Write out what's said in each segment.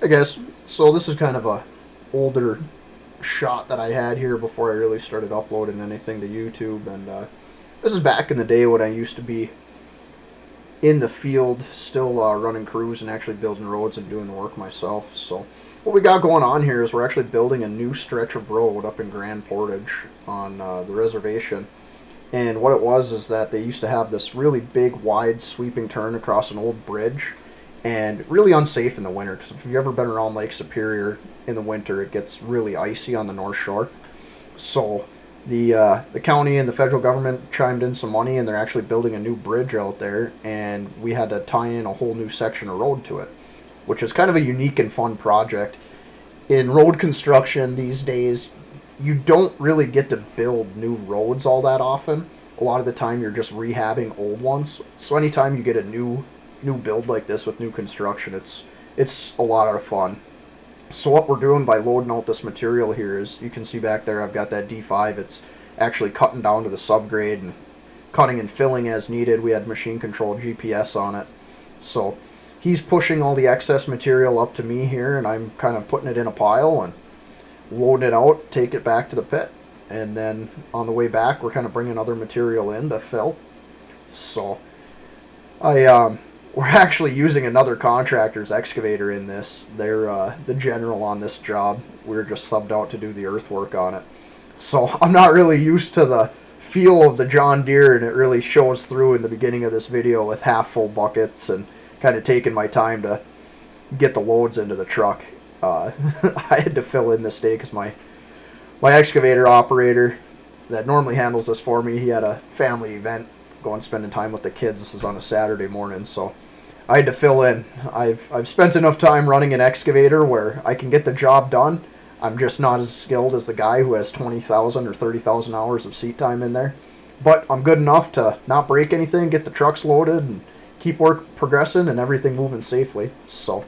guess. So this is kind of a older shot that I had here before I really started uploading anything to YouTube, and this is back in the day when I used to be in the field, still running crews and actually building roads and doing the work myself. So what we got going on here is we're actually building a new stretch of road up in Grand Portage on the reservation. And what it was is that they used to have this really big, wide, sweeping turn across an old bridge, and really unsafe in the winter, because if you've ever been around Lake Superior in the winter, it gets really icy on the North Shore. So the county and the federal government chimed in some money, and they're actually building a new bridge out there, and we had to tie in a whole new section of road to it, which is kind of a unique and fun project. In road construction these days, you don't really get to build new roads all that often. A lot of the time you're just rehabbing old ones. So anytime you get a new build like this with new construction, it's a lot of fun. So what we're doing by loading out this material here is, you can see back there I've got that D5. It's actually cutting down to the subgrade and cutting and filling as needed. We had machine controlled GPS on it. So he's pushing all the excess material up to me here, and I'm kind of putting it in a pile and load it out, take it back to the pit, and then on the way back we're kind of bringing other material in to fill. So we're actually using another contractor's excavator in this. They're the general on this job. We're just subbed out to do the earthwork on it. So I'm not really used to the feel of the John Deere, and it really shows through in the beginning of this video with half full buckets and kind of taking my time to get the loads into the truck. I had to fill in this day because my excavator operator that normally handles this for me, he had a family event, going spending time with the kids. This is on a Saturday morning, so I had to fill in. I've spent enough time running an excavator where I can get the job done. I'm just not as skilled as the guy who has 20,000 or 30,000 hours of seat time in there, but I'm good enough to not break anything, get the trucks loaded, and keep work progressing and everything moving safely. So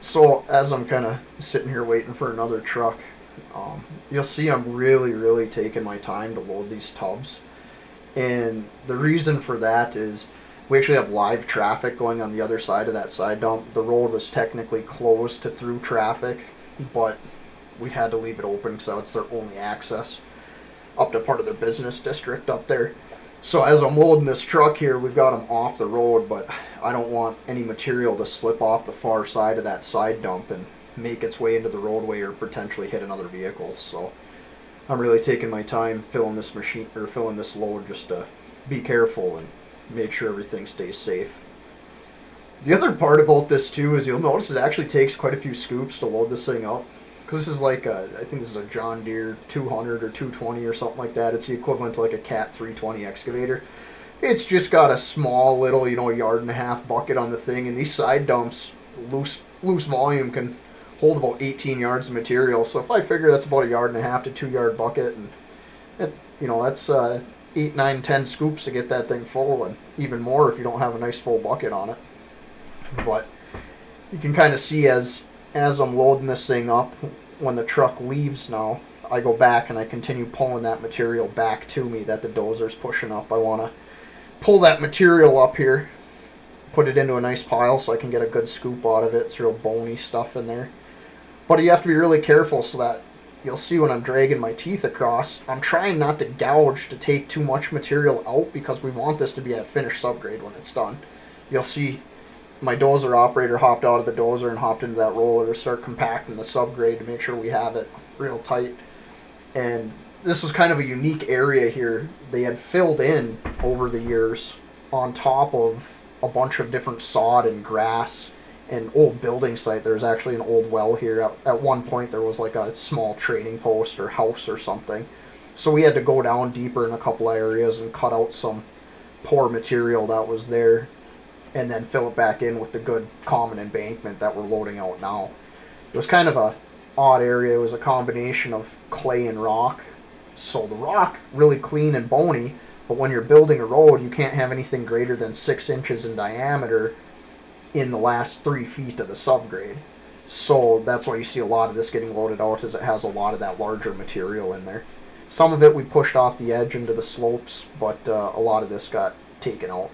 So as I'm kind of sitting here waiting for another truck, you'll see I'm really taking my time to load these tubs. And the reason for that is we actually have live traffic going on the other side of that side dump. The road was technically closed to through traffic, but we had to leave it open so it's their only access up to part of their business district up there. So as I'm loading this truck here, we've got them off the road, but I don't want any material to slip off the far side of that side dump and make its way into the roadway or potentially hit another vehicle. So I'm really taking my time filling this machine or filling this load just to be careful and make sure everything stays safe. The other part about this too is you'll notice it actually takes quite a few scoops to load this thing up. Because this is like I think this is a John Deere 200 or 220 or something like that. It's the equivalent to like a Cat 320 excavator. It's just got a small little, yard and a half bucket on the thing, and these side dumps, loose volume, can hold about 18 yards of material. So if I figure that's about a yard and a half to 2 yard bucket, and that's 8, 9, 10 scoops to get that thing full, and even more if you don't have a nice full bucket on it. But you can kind of see as I'm loading this thing up, when the truck leaves now, I go back and I continue pulling that material back to me that the dozer's pushing up. I want to pull that material up here, put it into a nice pile so I can get a good scoop out of it. It's real bony stuff in there. But you have to be really careful so that you'll see when I'm dragging my teeth across, I'm trying not to gouge to take too much material out because we want this to be a finished subgrade when it's done. You'll see my dozer operator hopped out of the dozer and hopped into that roller to start compacting the subgrade to make sure we have it real tight. And this was kind of a unique area here. They had filled in over the years on top of a bunch of different sod and grass and old building site. There's actually an old well here. At one point there was like a small trading post or house or something. So we had to go down deeper in a couple of areas and cut out some poor material that was there, and then fill it back in with the good common embankment that we're loading out now. It was kind of a odd area. It was a combination of clay and rock. So the rock, really clean and bony, but when you're building a road, you can't have anything greater than 6 inches in diameter in the last 3 feet of the subgrade. So that's why you see a lot of this getting loaded out, is it has a lot of that larger material in there. Some of it we pushed off the edge into the slopes, but a lot of this got taken out.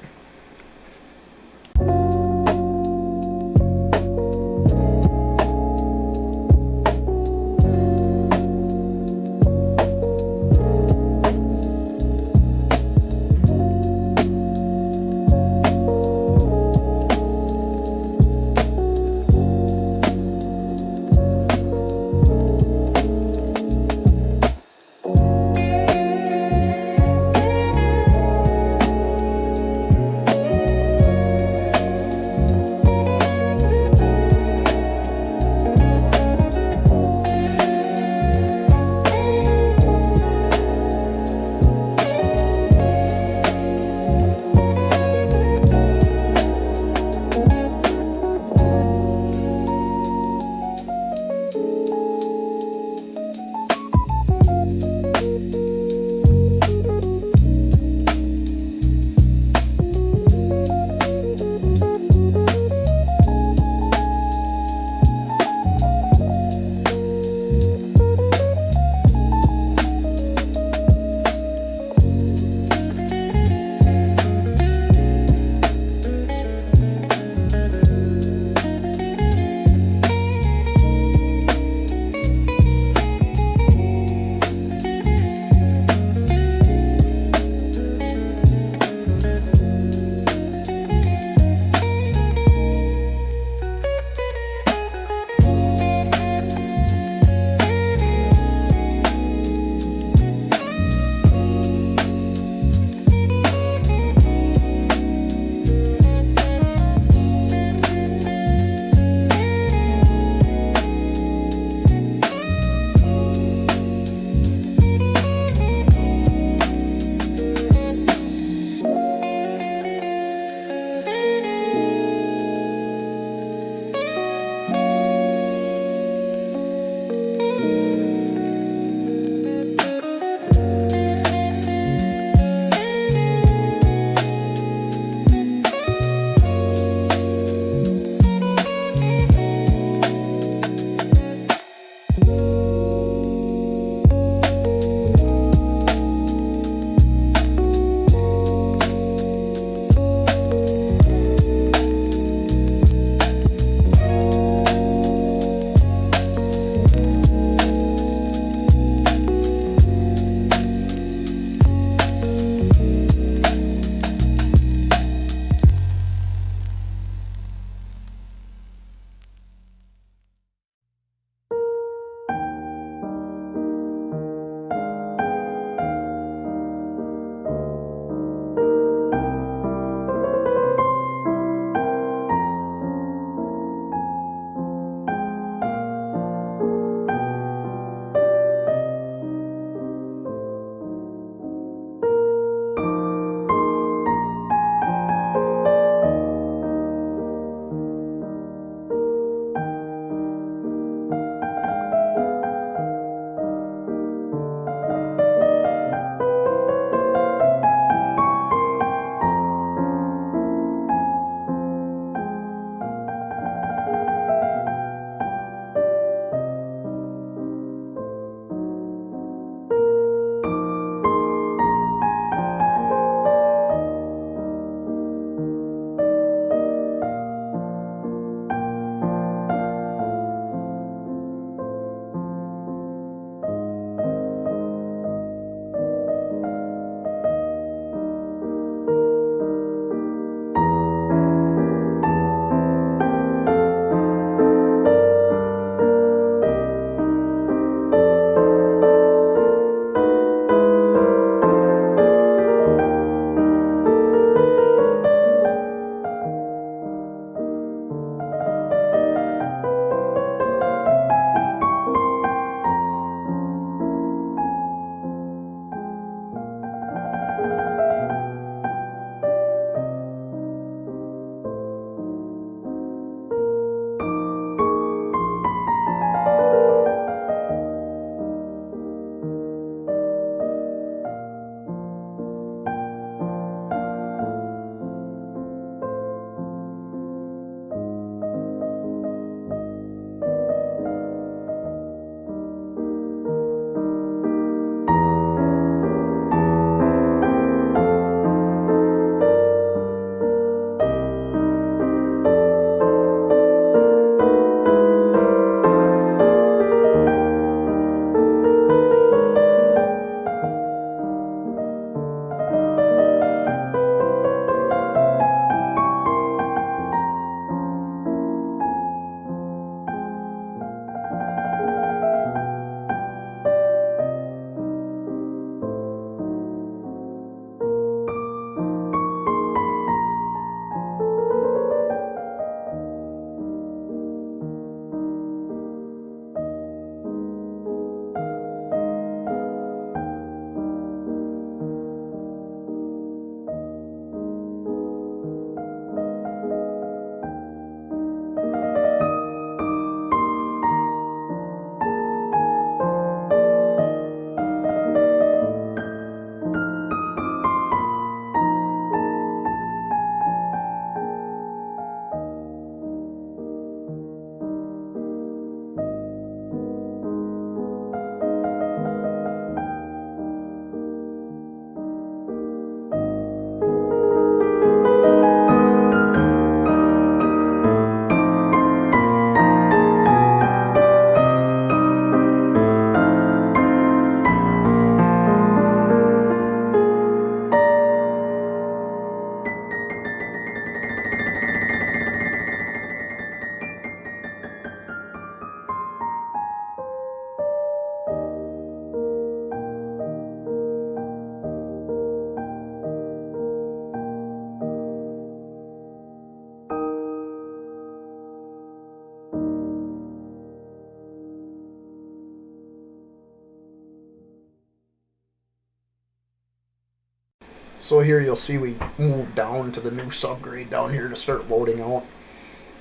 So here you'll see we moved down to the new subgrade down here to start loading out.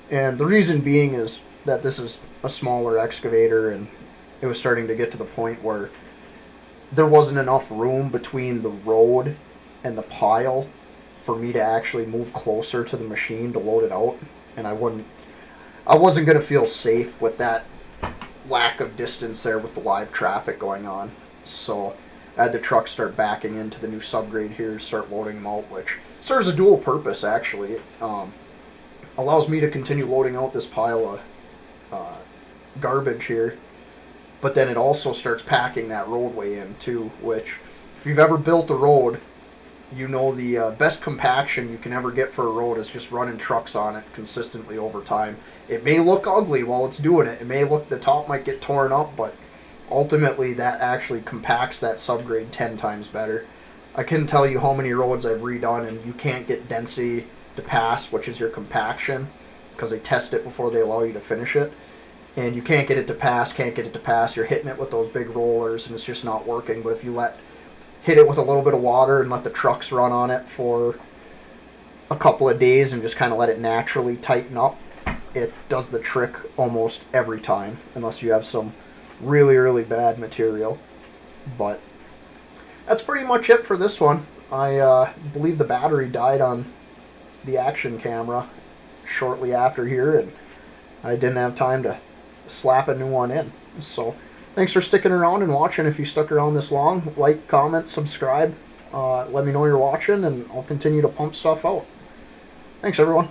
And the reason being is that this is a smaller excavator, and it was starting to get to the point where there wasn't enough room between the road and the pile for me to actually move closer to the machine to load it out. And I wasn't going to feel safe with that lack of distance there with the live traffic going on. So I had the truck start backing into the new subgrade here, start loading them out, which serves a dual purpose actually. It allows me to continue loading out this pile of garbage here, but then it also starts packing that roadway in too, which if you've ever built a road, you know the best compaction you can ever get for a road is just running trucks on it consistently over time. It may look ugly while it's doing it. It may look, the top might get torn up, but ultimately that actually compacts that subgrade 10 times better. I couldn't tell you how many roads I've redone and you can't get density to pass, which is your compaction, because they test it before they allow you to finish it. And you can't get it to pass, you're hitting it with those big rollers and it's just not working. But if you hit it with a little bit of water and let the trucks run on it for a couple of days and just kind of let it naturally tighten up, it does the trick almost every time, unless you have some really, really bad material. But that's pretty much it for this one. I believe the battery died on the action camera shortly after here, and I didn't have time to slap a new one in. So thanks for sticking around and watching. If you stuck around this long, like, comment, subscribe. Let me know you're watching, and I'll continue to pump stuff out. Thanks, everyone.